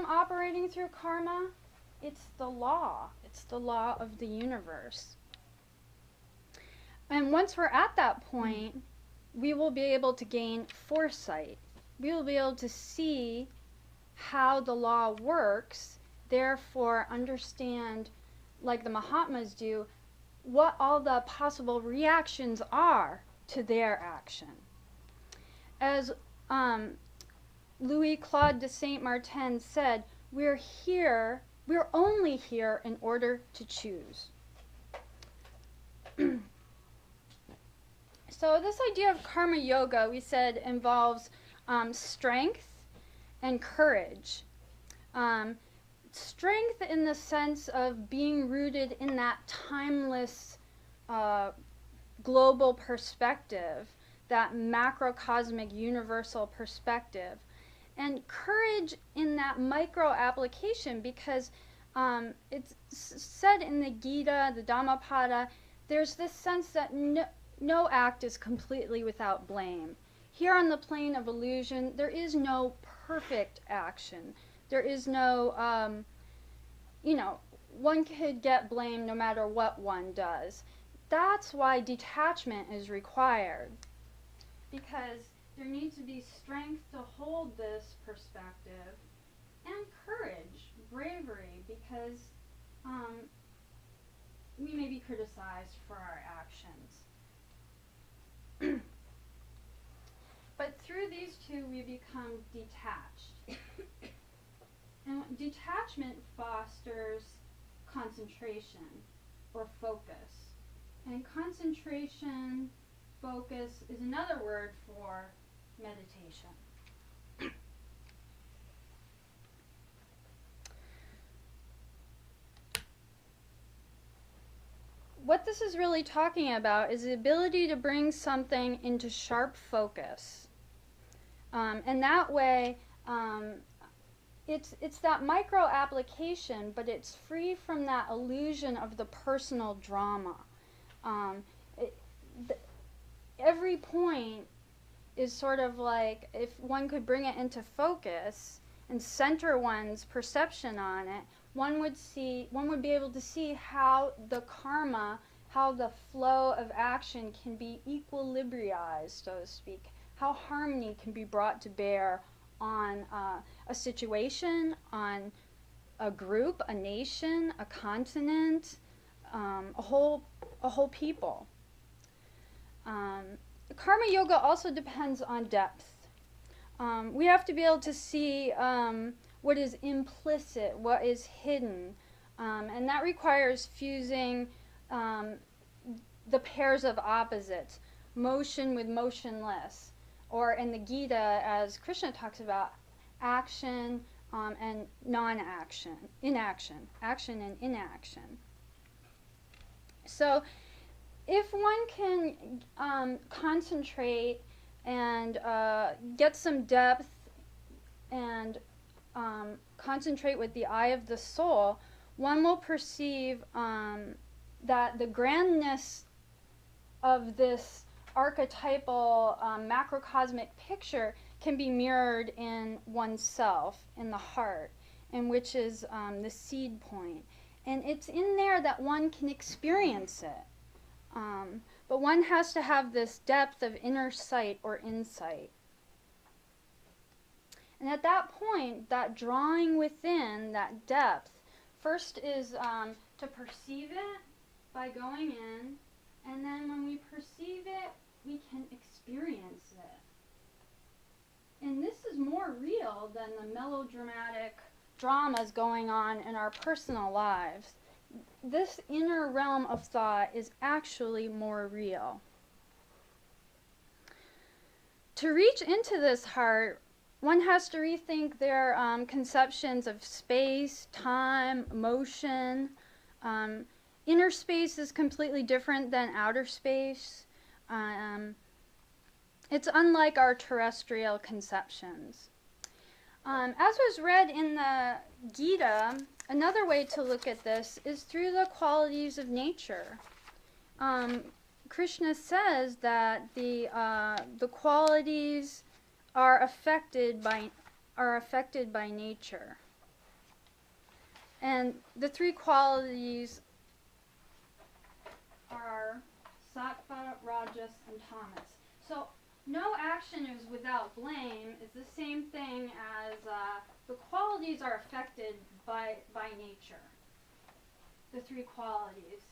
operating through karma? It's the law. It's the law of the universe. And once we're at that point, we will be able to gain foresight. We will be able to see how the law works, therefore understand, like the Mahatmas do, what all the possible reactions are to their action. As Louis Claude de Saint Martin said, we're only here in order to choose. So this idea of karma yoga, we said, involves strength and courage. Strength in the sense of being rooted in that timeless global perspective, that macrocosmic universal perspective. And courage in that micro application, because it's said in the Gita, the Dhammapada, there's this sense that no act is completely without blame. Here on the plane of illusion, there is no perfect action. There is no, one could get blamed no matter what one does. That's why detachment is required, because there needs to be strength to hold this perspective, and courage, bravery, because we may be criticized for our actions. But through these two, we become detached. And detachment fosters concentration or focus. And concentration, focus, is another word for meditation. What this is really talking about is the ability to bring something into sharp focus. And that way, it's that micro application, but it's free from that illusion of the personal drama. Every point is sort of like, if one could bring it into focus and center one's perception on it, one would be able to see how the karma, how the flow of action can be equilibriized, so to speak, how harmony can be brought to bear on a situation, on a group, a nation, a continent, a whole people. Karma yoga also depends on depth. We have to be able to see what is implicit, what is hidden, and that requires fusing the pairs of opposites, motion with motionless, or in the Gita, as Krishna talks about, action and non-action, inaction, action and inaction. So if one can concentrate and get some depth and concentrate with the eye of the soul, one will perceive that the grandness of this archetypal macrocosmic picture can be mirrored in oneself, in the heart, and which is the seed point. And it's in there that one can experience it. But one has to have this depth of inner sight or insight. And at that point, that drawing within, that depth, first is to perceive it by going in, and then when we perceive it, we can experience it. And this is more real than the melodramatic dramas going on in our personal lives. This inner realm of thought is actually more real. To reach into this heart, one has to rethink their conceptions of space, time, motion. Inner space is completely different than outer space. It's unlike our terrestrial conceptions. As was read in the Gita, another way to look at this is through the qualities of nature. Krishna says that the qualities are affected by nature. And the three qualities are sattva, rajas, and tamas. So no action is without blame is the same thing as the qualities are affected by nature. The three qualities.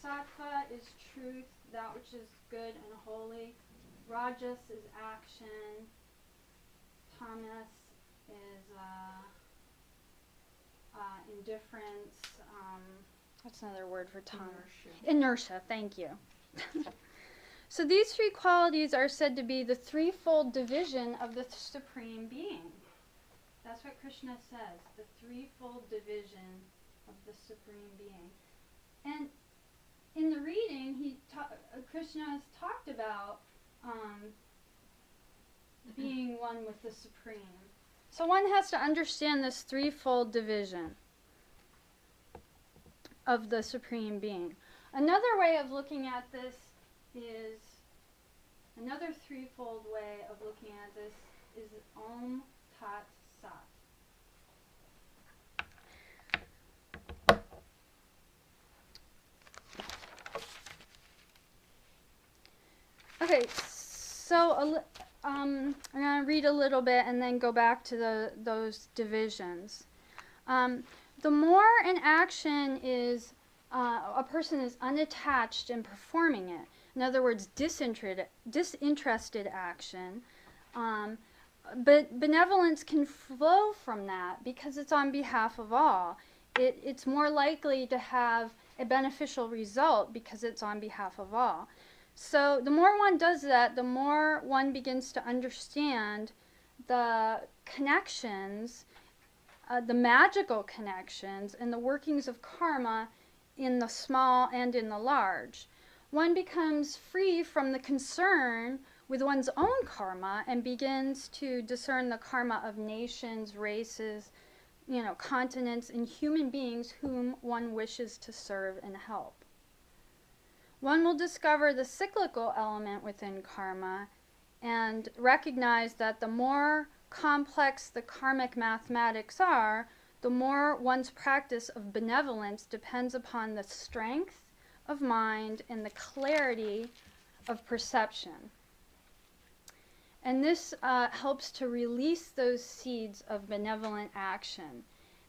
Sattva is truth, that which is good and holy. Rajas is action. Tamas is indifference. What's another word for tamas? Inertia, thank you. So these three qualities are said to be the threefold division of the Supreme Being. That's what Krishna says, the threefold division of the Supreme Being. And in the reading, Krishna has talked about being one with the Supreme. So one has to understand this threefold division of the Supreme Being. Another way of looking at this is, another threefold way of looking at this is Om Tat Sat. Okay, so I'm going to read a little bit and then go back to those divisions. The more an action is, a person is unattached in performing it, in other words, disinterested action, but benevolence can flow from that because it's on behalf of all. It's more likely to have a beneficial result because it's on behalf of all. So the more one does that, the more one begins to understand the connections, the magical connections, and the workings of karma in the small and in the large. One becomes free from the concern with one's own karma and begins to discern the karma of nations, races, continents, and human beings whom one wishes to serve and help. One will discover the cyclical element within karma and recognize that the more complex the karmic mathematics are, the more one's practice of benevolence depends upon the strength of mind and the clarity of perception. And this helps to release those seeds of benevolent action.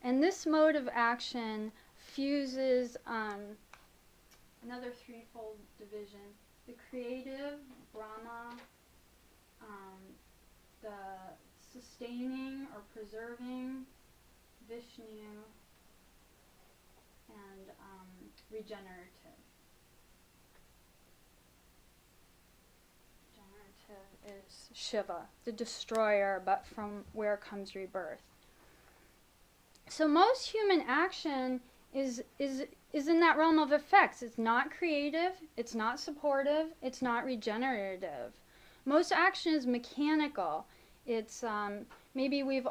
And this mode of action fuses another threefold division: the creative, Brahma, the sustaining or preserving, Vishnu, and regenerative. Regenerative is Shiva, the destroyer, but from where comes rebirth. So most human action is in that realm of effects. It's not creative, it's not supportive, it's not regenerative. Most action is mechanical. It's maybe we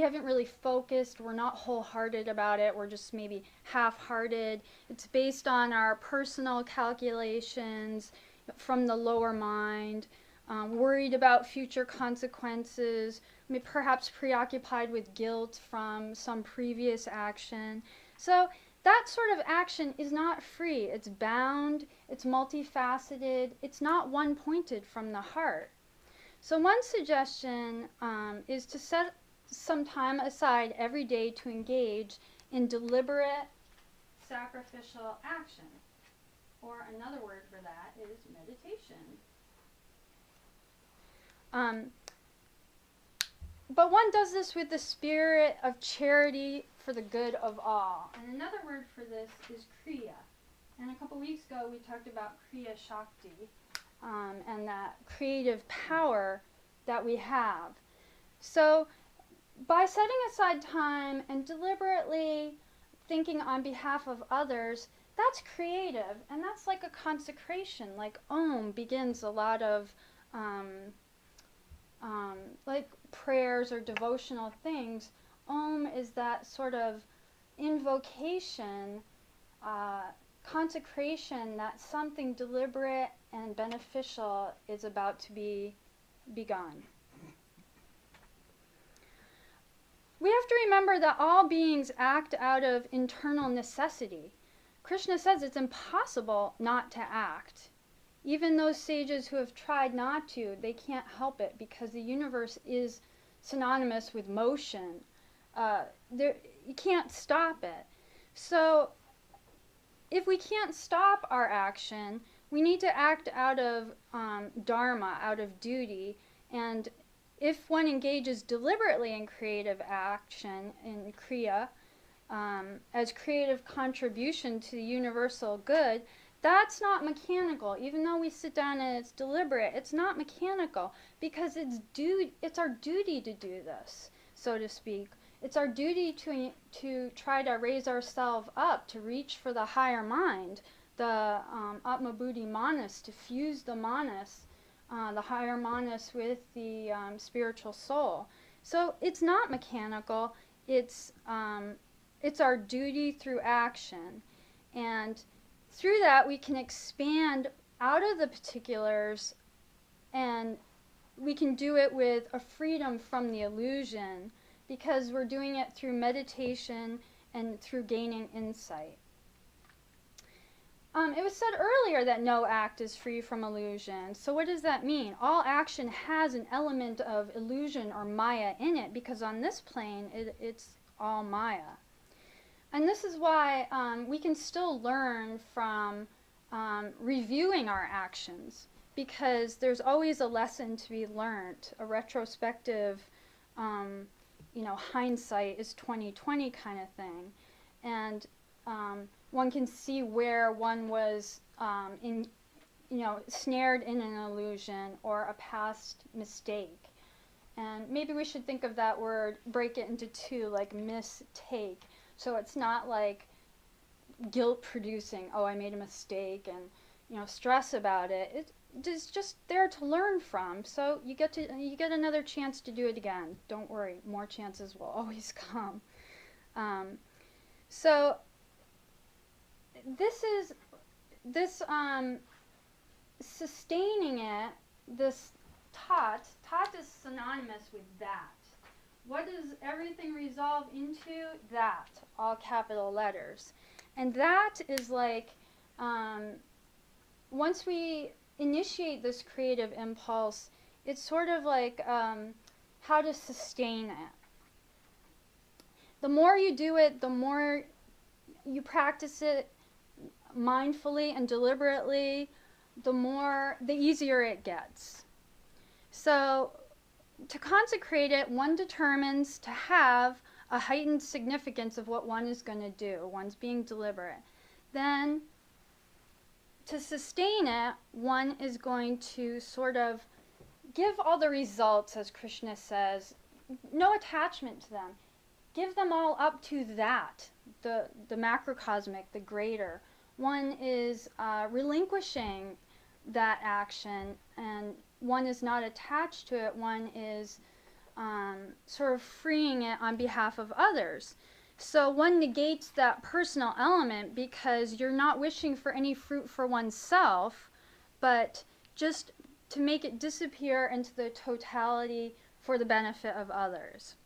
haven't really focused, we're not wholehearted about it, we're just maybe half-hearted. It's based on our personal calculations from the lower mind, worried about future consequences, perhaps preoccupied with guilt from some previous action. So that sort of action is not free. It's bound, it's multifaceted, it's not one-pointed from the heart. So one suggestion is to set some time aside every day to engage in deliberate sacrificial action. Or another word for that is meditation. But one does this with the spirit of charity for the good of all. And another word for this is Kriya. And a couple weeks ago we talked about Kriya Shakti and that creative power that we have. So by setting aside time and deliberately thinking on behalf of others, that's creative, and that's like a consecration. Like Om begins a lot of like prayers or devotional things. Om is that sort of invocation, consecration that something deliberate and beneficial is about to be begun. we have to remember that all beings act out of internal necessity. Krishna says it's impossible not to act. Even those sages who have tried not to, they can't help it because the universe is synonymous with motion. You can't stop it. So if we can't stop our action, we need to act out of dharma, out of duty. And if one engages deliberately in creative action, in kriya, as creative contribution to the universal good, that's not mechanical. Even though we sit down and it's deliberate, it's not mechanical because it's our duty to do this, so to speak. It's our duty to try to raise ourselves up, to reach for the higher mind, the Atma Buddhi Manas, to fuse the manas, the higher manas with the spiritual soul. So it's not mechanical. It's our duty through action. And through that, we can expand out of the particulars, and we can do it with a freedom from the illusion because we're doing it through meditation and through gaining insight. It was said earlier that no act is free from illusion. So what does that mean? All action has an element of illusion or maya in it because on this plane, it's all maya. And this is why we can still learn from reviewing our actions because there's always a lesson to be learned, a retrospective, hindsight is 20/20 kind of thing. And one can see where one was snared in an illusion or a past mistake. And maybe we should think of that word, break it into two, like mistake. So it's not like guilt producing, oh, I made a mistake, and stress about it. It's just there to learn from. So you get another chance to do it again. Don't worry, more chances will always come. So this sustaining it, this tat is synonymous with that. What does everything resolve into? That, all capital letters. And that is like, once we initiate this creative impulse, it's sort of like how to sustain it. The more you do it, the more you practice it mindfully and deliberately, the easier it gets. So to consecrate it, one determines to have a heightened significance of what one is going to do. One's being deliberate. Then, to sustain it, one is going to sort of give all the results, as Krishna says, no attachment to them. Give them all up to that, the macrocosmic, the greater. One is relinquishing that action, and one is not attached to it. One is sort of freeing it on behalf of others. So one negates that personal element because you're not wishing for any fruit for oneself, but just to make it disappear into the totality for the benefit of others.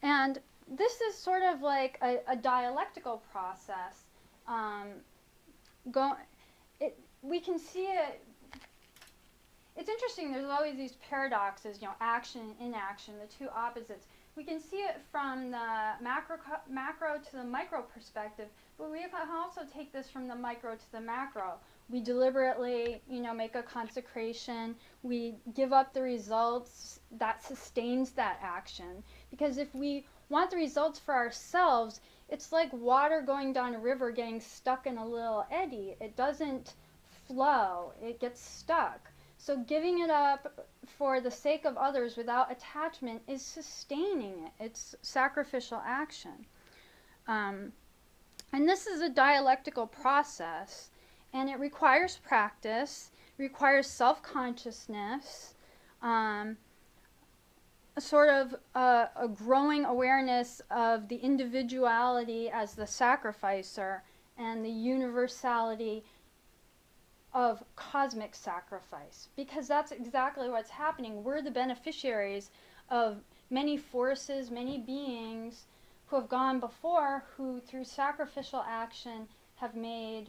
And this is sort of like a dialectical process. We can see it. It's interesting, there's always these paradoxes, action and inaction, the two opposites. We can see it from the macro to the micro perspective, but we can also take this from the micro to the macro. We deliberately, make a consecration. We give up the results that sustains that action. Because if we want the results for ourselves, it's like water going down a river getting stuck in a little eddy. It doesn't flow, it gets stuck. So giving it up for the sake of others without attachment is sustaining it. It's sacrificial action. And this is a dialectical process, and it requires practice, requires self-consciousness, a sort of a growing awareness of the individuality as the sacrificer and the universality of cosmic sacrifice, because that's exactly what's happening. We're the beneficiaries of many forces, many beings who have gone before, who through sacrificial action have made